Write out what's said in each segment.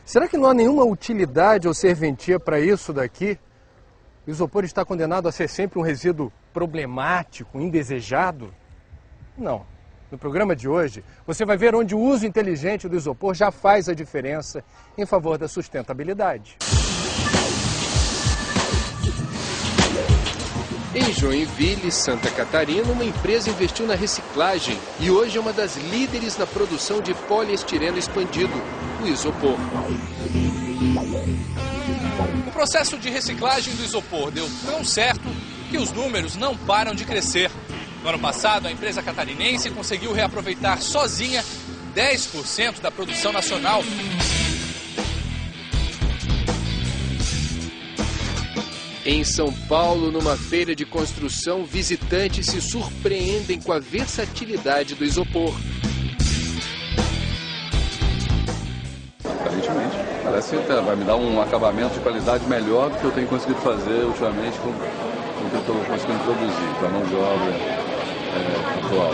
Será que não há nenhuma utilidade ou serventia para isso daqui? O isopor está condenado a ser sempre um resíduo problemático, indesejado? Não. No programa de hoje, você vai ver onde o uso inteligente do isopor já faz a diferença em favor da sustentabilidade. Em Joinville, Santa Catarina, uma empresa investiu na reciclagem e hoje é uma das líderes na produção de poliestireno expandido, o isopor. O processo de reciclagem do isopor deu tão certo que os números não param de crescer. No ano passado, a empresa catarinense conseguiu reaproveitar sozinha 10% da produção nacional. Em São Paulo, numa feira de construção, visitantes se surpreendem com a versatilidade do isopor. Aparentemente, parece que vai me dar um acabamento de qualidade melhor do que eu tenho conseguido fazer ultimamente com o que eu estou conseguindo produzir, com a mão de obra atual.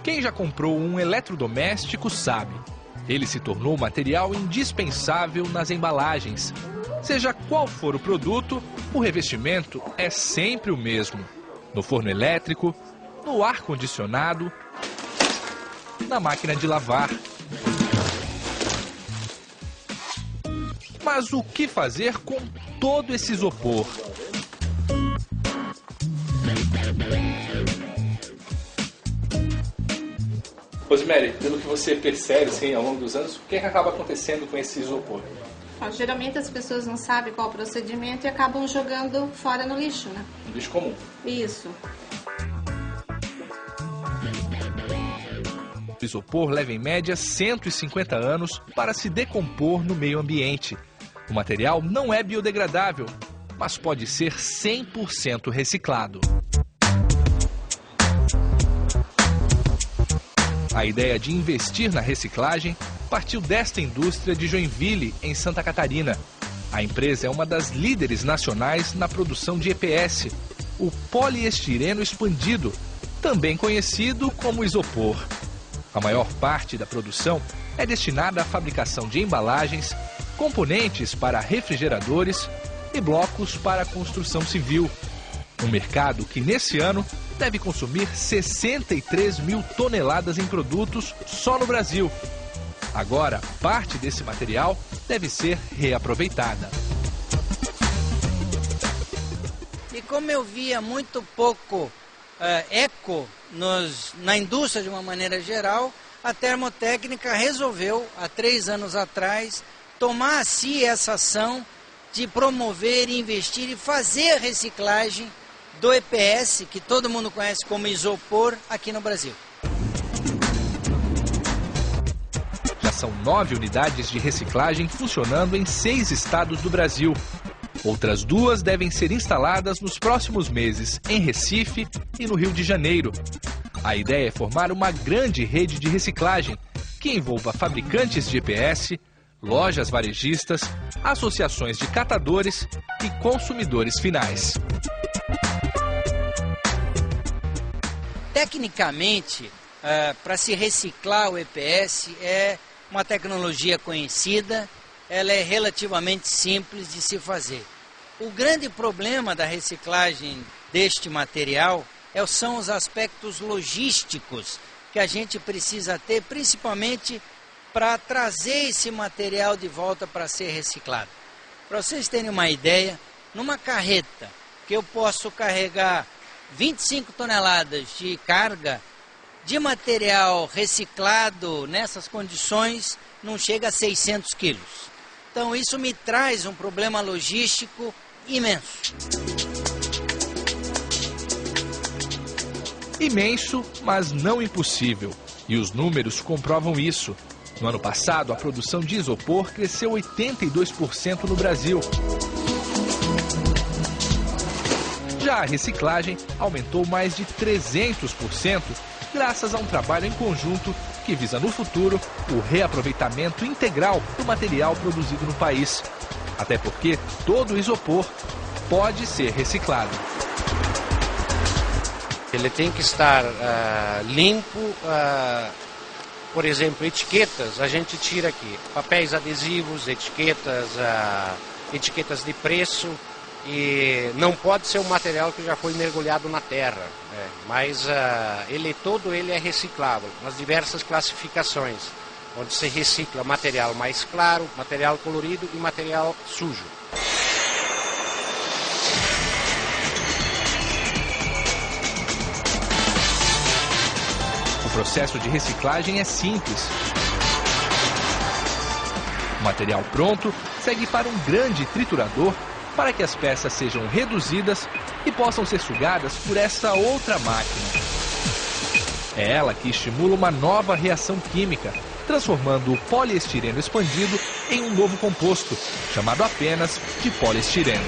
Quem já comprou um eletrodoméstico sabe. Ele se tornou material indispensável nas embalagens. Seja qual for o produto, o revestimento é sempre o mesmo. No forno elétrico, no ar-condicionado, na máquina de lavar. Mas o que fazer com todo esse isopor? Rosemary, pelo que você percebe assim, ao longo dos anos, o que acaba acontecendo com esse isopor? Geralmente as pessoas não sabem qual o procedimento e acabam jogando fora no lixo, né? No lixo comum. Isso. O isopor leva em média 150 anos para se decompor no meio ambiente. O material não é biodegradável, mas pode ser 100% reciclado. A ideia de investir na reciclagem partiu desta indústria de Joinville, em Santa Catarina. A empresa é uma das líderes nacionais na produção de EPS, o poliestireno expandido, também conhecido como isopor. A maior parte da produção é destinada à fabricação de embalagens, componentes para refrigeradores e blocos para a construção civil. Um mercado que, nesse ano, deve consumir 63 mil toneladas em produtos só no Brasil. Agora, parte desse material deve ser reaproveitada. E como eu via muito pouco eco na indústria de uma maneira geral, a Termotécnica resolveu, há 3 anos atrás, tomar a si essa ação de promover, investir e fazer a reciclagem do EPS, que todo mundo conhece como isopor, aqui no Brasil. Já são 9 unidades de reciclagem funcionando em 6 estados do Brasil. Outras 2 devem ser instaladas nos próximos meses, em Recife e no Rio de Janeiro. A ideia é formar uma grande rede de reciclagem, que envolva fabricantes de EPS, lojas varejistas, associações de catadores e consumidores finais. Tecnicamente, para se reciclar o EPS é uma tecnologia conhecida, ela é relativamente simples de se fazer. O grande problema da reciclagem deste material são os aspectos logísticos que a gente precisa ter, principalmente para trazer esse material de volta para ser reciclado. Para vocês terem uma ideia, numa carreta que eu posso carregar 25 toneladas de carga de material reciclado nessas condições, não chega a 600 quilos. Então isso me traz um problema logístico imenso. Imenso, mas não impossível. E os números comprovam isso. No ano passado, a produção de isopor cresceu 82% no Brasil. Já a reciclagem aumentou mais de 300%, graças a um trabalho em conjunto que visa no futuro o reaproveitamento integral do material produzido no país. Até porque todo isopor pode ser reciclado. Ele tem que estar limpo, por exemplo, etiquetas, a gente tira aqui, papéis adesivos, etiquetas de preço, e não pode ser um material que já foi mergulhado na terra, mas todo ele é reciclável, nas diversas classificações, onde se recicla material mais claro, material colorido e material sujo. O processo de reciclagem é simples. O material pronto segue para um grande triturador para que as peças sejam reduzidas e possam ser sugadas por essa outra máquina. É ela que estimula uma nova reação química, transformando o poliestireno expandido em um novo composto, chamado apenas de poliestireno.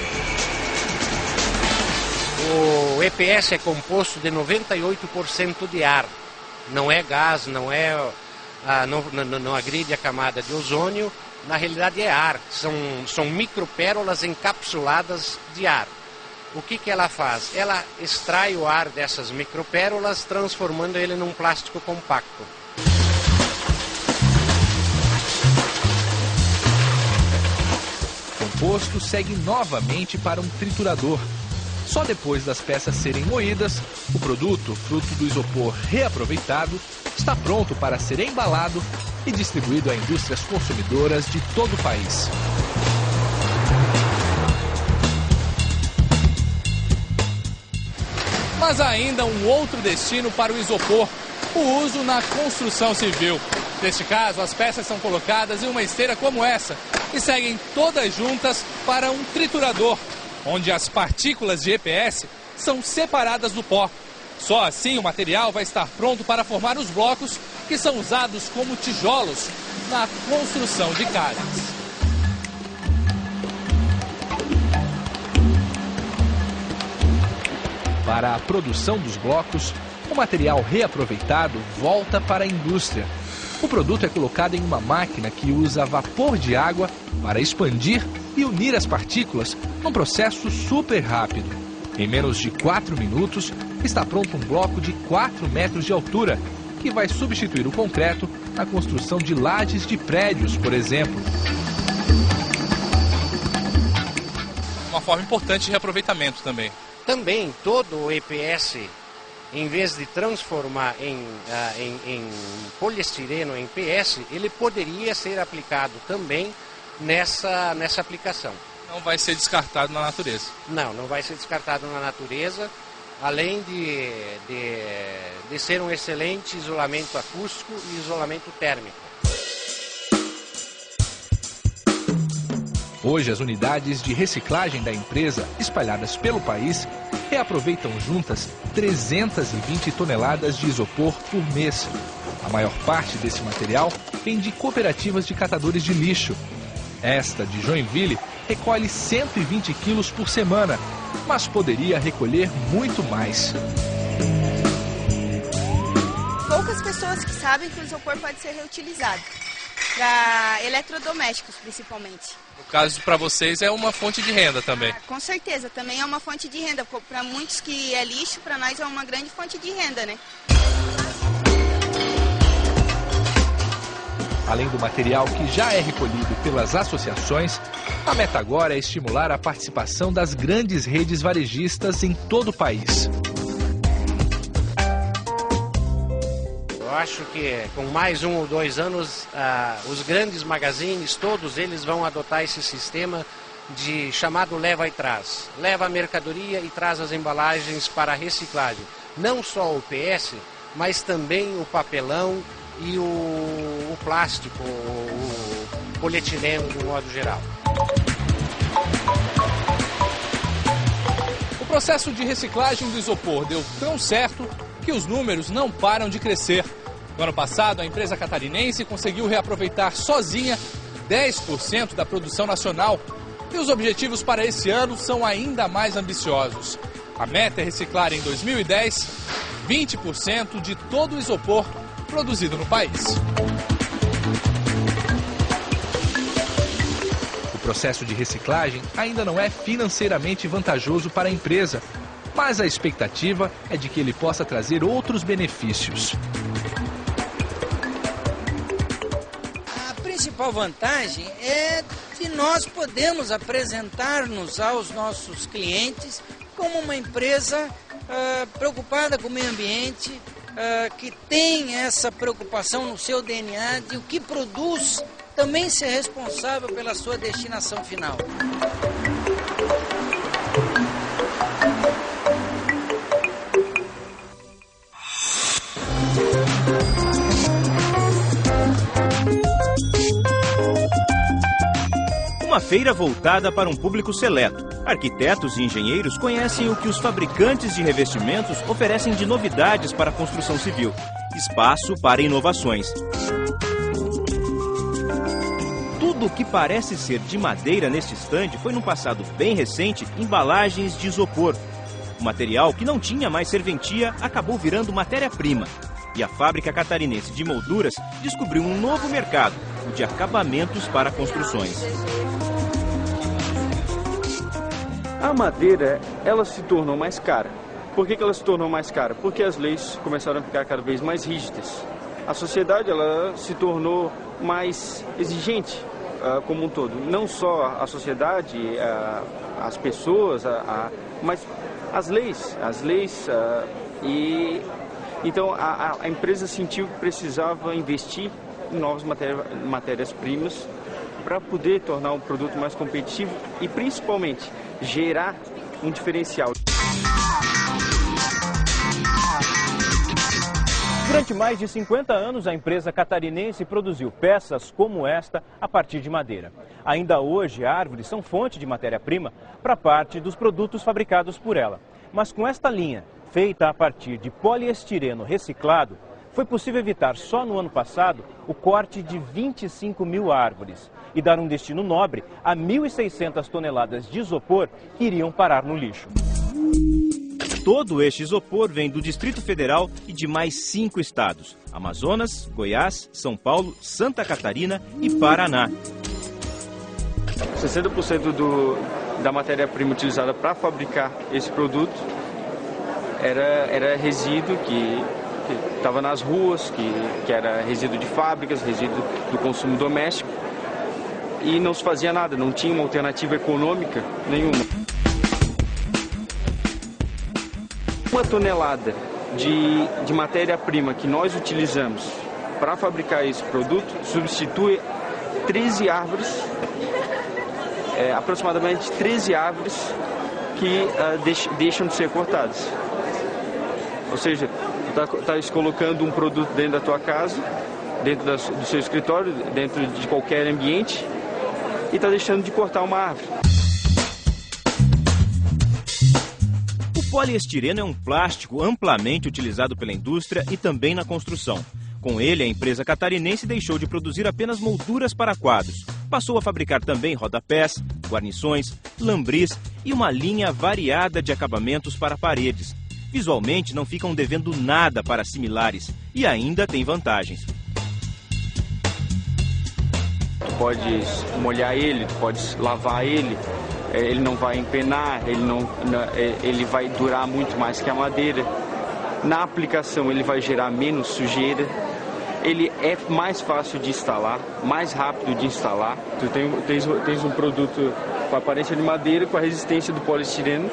O EPS é composto de 98% de ar. Não é gás, não agride a camada de ozônio, na realidade é ar, são micropérolas encapsuladas de ar. O que ela faz? Ela extrai o ar dessas micropérolas, transformando ele num plástico compacto. O composto segue novamente para um triturador. Só depois das peças serem moídas, o produto, fruto do isopor reaproveitado, está pronto para ser embalado e distribuído a indústrias consumidoras de todo o país. Mas há ainda um outro destino para o isopor, o uso na construção civil. Neste caso, as peças são colocadas em uma esteira como essa e seguem todas juntas para um triturador, onde as partículas de EPS são separadas do pó. Só assim o material vai estar pronto para formar os blocos que são usados como tijolos na construção de casas. Para a produção dos blocos, o material reaproveitado volta para a indústria. O produto é colocado em uma máquina que usa vapor de água para expandir e unir as partículas num processo super rápido. Em menos de 4 minutos, está pronto um bloco de 4 metros de altura, que vai substituir o concreto na construção de lajes de prédios, por exemplo. Uma forma importante de reaproveitamento também. Também todo o EPS, em vez de transformar em poliestireno, em PS, ele poderia ser aplicado também nessa aplicação. Não vai ser descartado na natureza. Não vai ser descartado na natureza, além de ser um excelente isolamento acústico e isolamento térmico. Hoje, as unidades de reciclagem da empresa, espalhadas pelo país, reaproveitam juntas 320 toneladas de isopor por mês. A maior parte desse material vem de cooperativas de catadores de lixo. Esta, de Joinville, recolhe 120 quilos por semana, mas poderia recolher muito mais. Poucas pessoas que sabem que o isopor pode ser reutilizado, para eletrodomésticos principalmente. No caso, para vocês, é uma fonte de renda também. Com certeza, também é uma fonte de renda. Para muitos que é lixo, para nós é uma grande fonte de renda, né? Além do material que já é recolhido pelas associações, a meta agora é estimular a participação das grandes redes varejistas em todo o país. Eu acho que com mais 1 ou 2 anos, os grandes magazines, todos eles vão adotar esse sistema de chamado leva e traz. Leva a mercadoria e traz as embalagens para a reciclagem. Não só o PS, mas também o papelão e o plástico, o polietileno de um modo geral. O processo de reciclagem do isopor deu tão certo que os números não param de crescer. No ano passado, a empresa catarinense conseguiu reaproveitar sozinha 10% da produção nacional. E os objetivos para esse ano são ainda mais ambiciosos. A meta é reciclar em 2010 20% de todo o isopor produzido no país. O processo de reciclagem ainda não é financeiramente vantajoso para a empresa, mas a expectativa é de que ele possa trazer outros benefícios. A principal vantagem é que nós podemos apresentar-nos aos nossos clientes como uma empresa preocupada com o meio ambiente, que tem essa preocupação no seu DNA de o que produz também ser responsável pela sua destinação final. Uma feira voltada para um público seleto. Arquitetos e engenheiros conhecem o que os fabricantes de revestimentos oferecem de novidades para a construção civil. Espaço para inovações. Tudo o que parece ser de madeira neste estande foi, no passado bem recente, embalagens de isopor. O material, que não tinha mais serventia, acabou virando matéria-prima. E a fábrica catarinense de molduras descobriu um novo mercado, o de acabamentos para construções. A madeira, ela se tornou mais cara. Por que ela se tornou mais cara? Porque as leis começaram a ficar cada vez mais rígidas. A sociedade, ela se tornou mais exigente como um todo. Não só a sociedade, as pessoas, mas as leis. Então a empresa sentiu que precisava investir em novas matérias-primas para poder tornar um produto mais competitivo e principalmente gerar um diferencial. Durante mais de 50 anos, a empresa catarinense produziu peças como esta a partir de madeira. Ainda hoje, árvores são fonte de matéria-prima para parte dos produtos fabricados por ela. Mas com esta linha, feita a partir de poliestireno reciclado, foi possível evitar só no ano passado o corte de 25 mil árvores e dar um destino nobre a 1.600 toneladas de isopor que iriam parar no lixo. Todo este isopor vem do Distrito Federal e de mais 5 estados: Amazonas, Goiás, São Paulo, Santa Catarina e Paraná. 60% da matéria-prima utilizada para fabricar esse produto era resíduo que estava nas ruas, que era resíduo de fábricas, resíduo do consumo doméstico, e não se fazia nada, não tinha uma alternativa econômica nenhuma. Uma tonelada de matéria-prima que nós utilizamos para fabricar esse produto substitui 13 árvores, aproximadamente 13 árvores que deixam de ser cortadas. Ou seja, está colocando um produto dentro da tua casa, dentro do seu escritório, dentro de qualquer ambiente, e está deixando de cortar uma árvore. O poliestireno é um plástico amplamente utilizado pela indústria e também na construção. Com ele, a empresa catarinense deixou de produzir apenas molduras para quadros. Passou a fabricar também rodapés, guarnições, lambris e uma linha variada de acabamentos para paredes. Visualmente, não ficam devendo nada para similares e ainda tem vantagens. Tu podes molhar ele, tu podes lavar ele, ele não vai empenar, ele vai durar muito mais que a madeira. Na aplicação ele vai gerar menos sujeira, ele é mais fácil de instalar, mais rápido de instalar. Tu tens um produto com a aparência de madeira, com a resistência do poliestireno.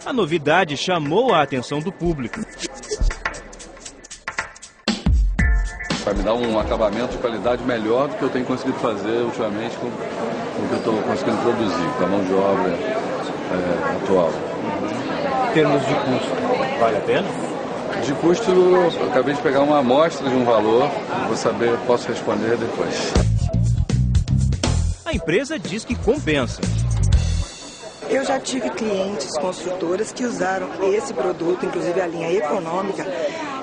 A novidade chamou a atenção do público. Vai me dar um acabamento de qualidade melhor do que eu tenho conseguido fazer ultimamente com o que eu estou conseguindo produzir, com a mão de obra atual. Em termos de custo, vale a pena? De custo, eu acabei de pegar uma amostra de um valor, posso responder depois. A empresa diz que compensa. Eu já tive clientes, construtoras, que usaram esse produto, inclusive a linha econômica,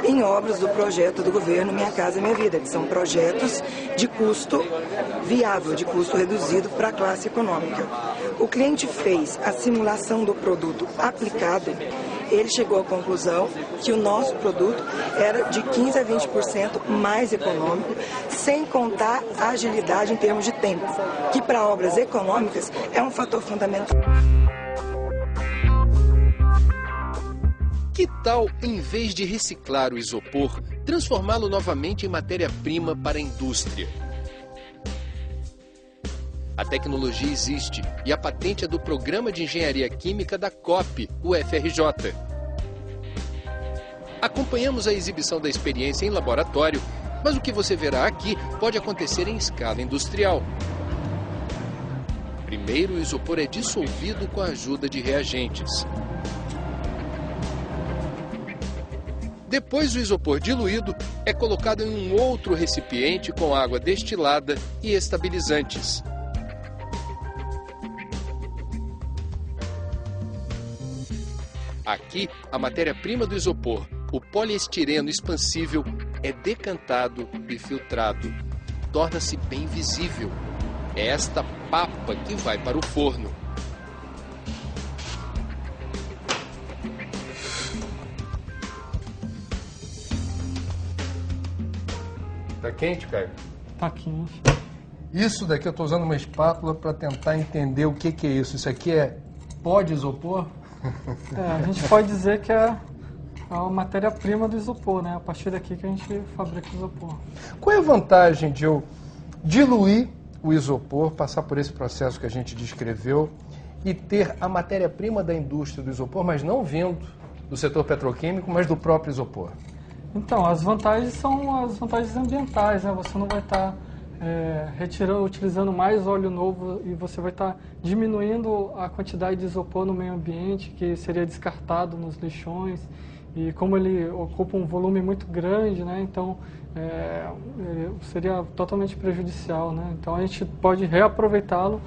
em obras do projeto do governo Minha Casa Minha Vida, que são projetos de custo viável, de custo reduzido para a classe econômica. O cliente fez a simulação do produto aplicado, ele chegou à conclusão que o nosso produto era de 15% a 20% mais econômico, sem contar a agilidade em termos de tempo, que para obras econômicas é um fator fundamental. Que tal, em vez de reciclar o isopor, transformá-lo novamente em matéria-prima para a indústria? A tecnologia existe e a patente é do Programa de Engenharia Química da COP, UFRJ. Acompanhamos a exibição da experiência em laboratório, mas o que você verá aqui pode acontecer em escala industrial. Primeiro, o isopor é dissolvido com a ajuda de reagentes. Depois, o isopor diluído é colocado em um outro recipiente com água destilada e estabilizantes. Aqui, a matéria-prima do isopor, o poliestireno expansível, é decantado e filtrado. Torna-se bem visível. É esta papa que vai para o forno. Tá quente, Caio? Tá quente. Isso daqui eu estou usando uma espátula para tentar entender o que é isso. Isso aqui é pó de isopor? A gente pode dizer que é a matéria-prima do isopor, né? A partir daqui que a gente fabrica o isopor. Qual é a vantagem de eu diluir o isopor, passar por esse processo que a gente descreveu e ter a matéria-prima da indústria do isopor, mas não vindo do setor petroquímico, mas do próprio isopor? Então, as vantagens são as vantagens ambientais, né? Você não vai estar utilizando mais óleo novo e você vai estar diminuindo a quantidade de isopor no meio ambiente, que seria descartado nos lixões. E como ele ocupa um volume muito grande, né? Então seria totalmente prejudicial, né? Então a gente pode reaproveitá-lo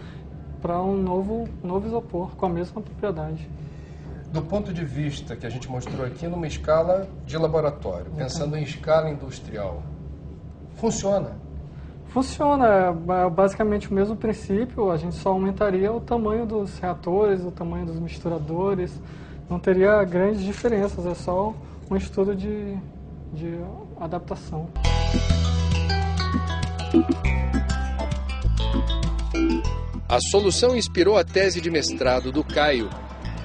para um novo isopor com a mesma propriedade. Do ponto de vista que a gente mostrou aqui, numa escala de laboratório, pensando em escala industrial, funciona? Funciona, é basicamente o mesmo princípio, a gente só aumentaria o tamanho dos reatores, o tamanho dos misturadores, não teria grandes diferenças, é só um estudo de adaptação. A solução inspirou a tese de mestrado do Caio.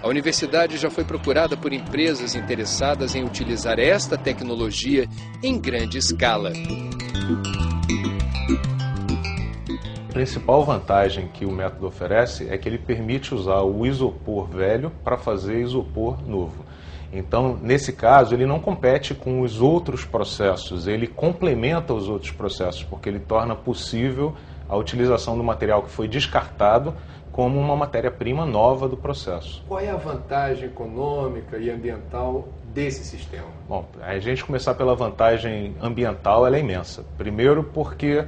A universidade já foi procurada por empresas interessadas em utilizar esta tecnologia em grande escala. A principal vantagem que o método oferece é que ele permite usar o isopor velho para fazer isopor novo. Então, nesse caso, ele não compete com os outros processos, ele complementa os outros processos, porque ele torna possível a utilização do material que foi descartado como uma matéria-prima nova do processo. Qual é a vantagem econômica e ambiental desse sistema? Bom, a gente começar pela vantagem ambiental, ela é imensa. Primeiro porque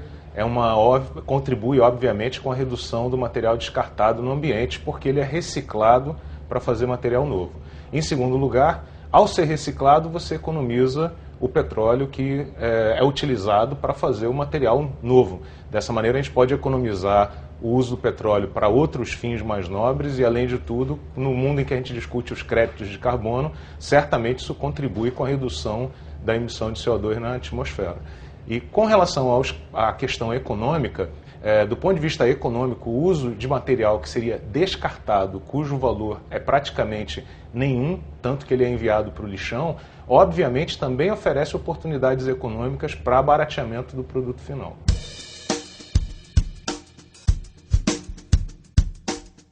contribui, obviamente, com a redução do material descartado no ambiente, porque ele é reciclado para fazer material novo. Em segundo lugar, ao ser reciclado, você economiza o petróleo que é utilizado para fazer o material novo. Dessa maneira, a gente pode economizar o uso do petróleo para outros fins mais nobres e, além de tudo, no mundo em que a gente discute os créditos de carbono, certamente isso contribui com a redução da emissão de CO2 na atmosfera. E com relação à questão econômica, do ponto de vista econômico, o uso de material que seria descartado, cujo valor é praticamente nenhum, tanto que ele é enviado para o lixão, obviamente também oferece oportunidades econômicas para barateamento do produto final.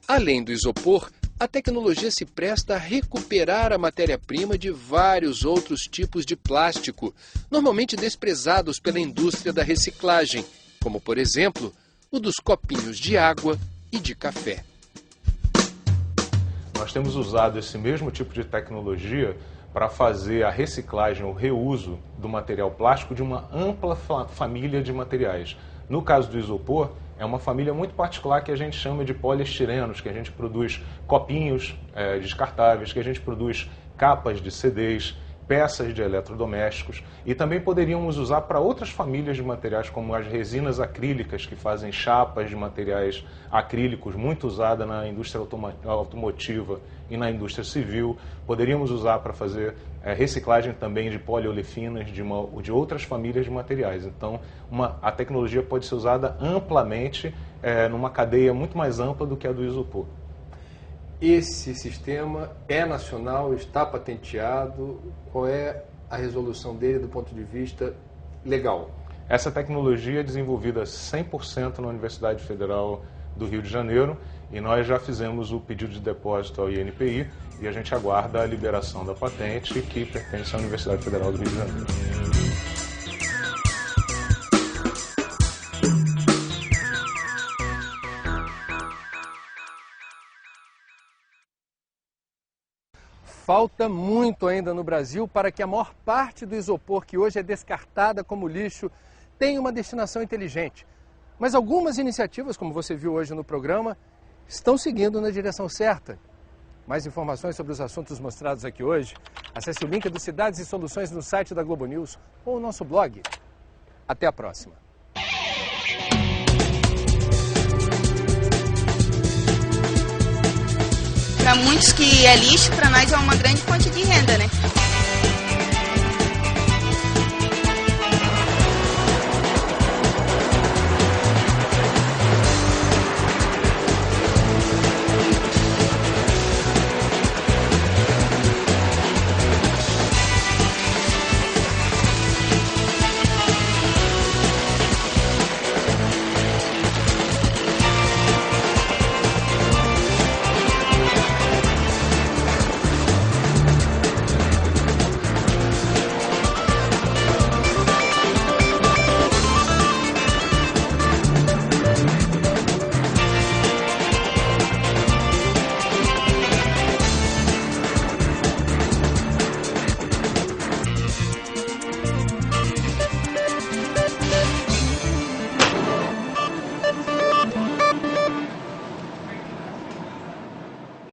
Além do isopor, a tecnologia se presta a recuperar a matéria-prima de vários outros tipos de plástico, normalmente desprezados pela indústria da reciclagem, como, por exemplo, o dos copinhos de água e de café. Nós temos usado esse mesmo tipo de tecnologia para fazer a reciclagem ou reuso do material plástico de uma ampla família de materiais. No caso do isopor, é uma família muito particular que a gente chama de poliestirenos, que a gente produz copinhos descartáveis, que a gente produz capas de CDs, peças de eletrodomésticos, e também poderíamos usar para outras famílias de materiais, como as resinas acrílicas, que fazem chapas de materiais acrílicos, muito usada na indústria automotiva e na indústria civil. Poderíamos usar para fazer reciclagem também de poliolefinas, de outras famílias de materiais. Então, a tecnologia pode ser usada amplamente, numa cadeia muito mais ampla do que a do isopor. Esse sistema é nacional, está patenteado. Qual é a resolução dele do ponto de vista legal? Essa tecnologia é desenvolvida 100% na Universidade Federal do Rio de Janeiro e nós já fizemos o pedido de depósito ao INPI e a gente aguarda a liberação da patente que pertence à Universidade Federal do Rio de Janeiro. Falta muito ainda no Brasil para que a maior parte do isopor que hoje é descartada como lixo tenha uma destinação inteligente. Mas algumas iniciativas, como você viu hoje no programa, estão seguindo na direção certa. Mais informações sobre os assuntos mostrados aqui hoje, acesse o link do Cidades e Soluções no site da Globo News ou o nosso blog. Até a próxima. Para muitos que é lixo, para nós é uma grande fonte de renda, né?